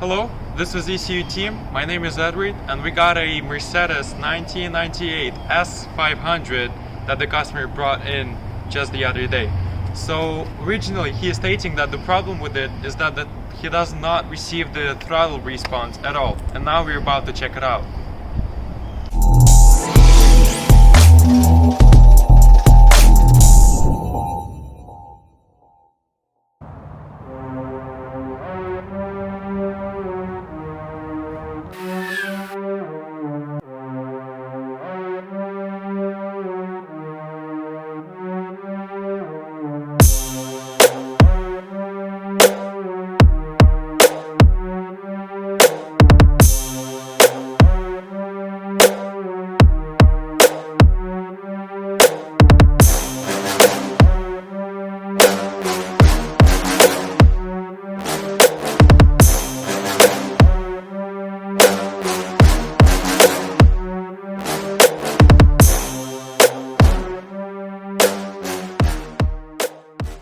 Hello, this is ECU TEAM. My name is Edward, and we got a Mercedes 1998 S500 that the customer brought in just the other day. So originally he is stating that the problem with it is that he does not receive the throttle response at all, and now we're about to check it out.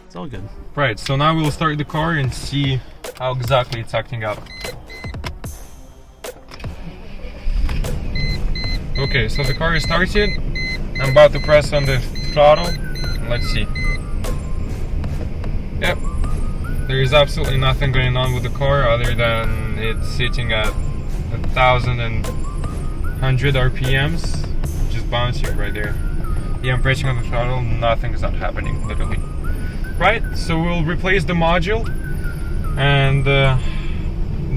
It's all good. Right, so now we'll start the car and see how exactly it's acting out. Okay, so the car is started. I'm about to press on the throttle. Let's see. Yep, there is absolutely nothing going on with the car other than it's sitting at 1,100 RPMs, just bouncing right there. Yeah, I'm pressing on the throttle, nothing is not happening, literally. Right, so we'll replace the module, and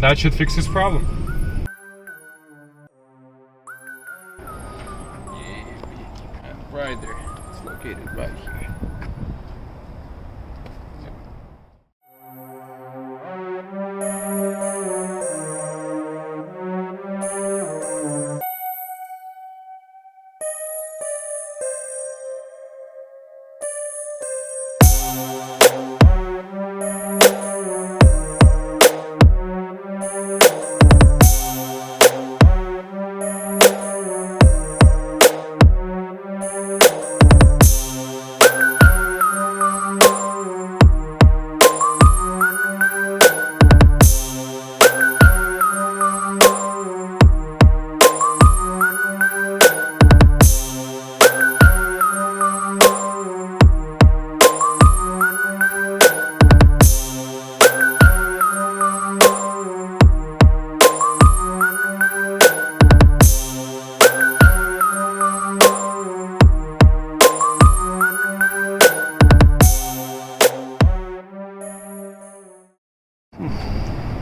that should fix this problem. Right there, it's located right here.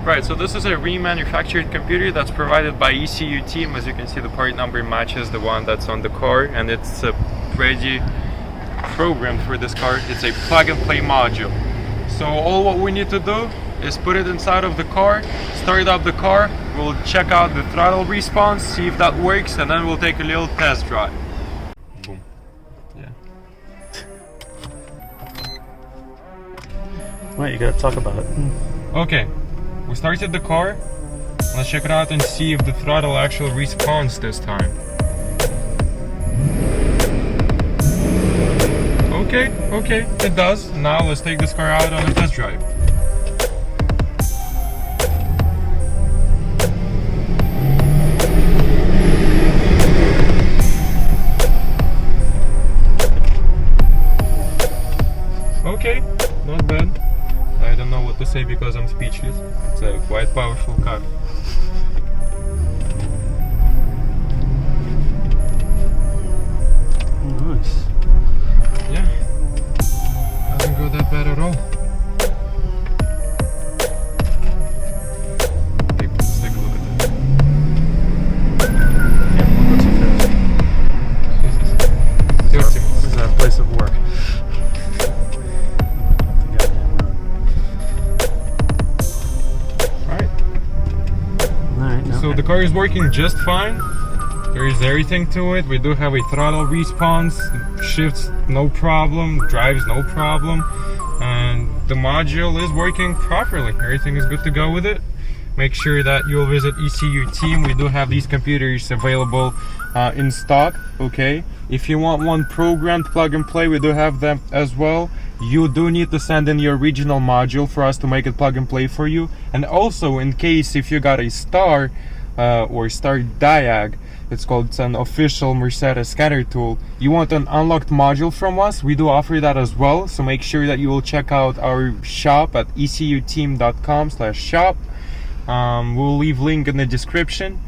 Right, so this is a remanufactured computer that's provided by ECU TEAM. As you can see, the part number matches the one that's on the car, and it's ready programmed for this car. It's a plug-and-play module. So all what we need to do is put it inside of the car, start up the car, we'll check out the throttle response, see if that works, and then we'll take a little test drive. Boom. Yeah. Right, you gotta talk about it. Okay. We started the car. Let's check it out and see if the throttle actually responds this time. Okay, it does. Now let's take this car out on a test drive. Okay, not bad. I don't know what to say because I'm speechless. It's a quite powerful car. Nice. Yeah. Doesn't go that bad at all. Let's take a look at that. Yeah, we'll go too fast. This is our place of work. So the car is working just fine. There is everything to it. We do have a throttle response, shifts no problem, drives no problem, and the module is working properly. Everything is good to go with it. make sure that you'll visit ECU Team. We do have these computers available in stock, okay? If you want one programmed plug and play, we do have them as well. You do need to send in your original module for us to make it plug and play for you. And also, in case if you got a Star or Star Diag, it's an official Mercedes scanner tool, you want an unlocked module from us, we do offer that as well. So make sure that you will check out our shop at ecuteam.com/shop. We'll leave link in the description.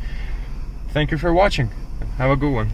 Thank you for watching. Have a good one.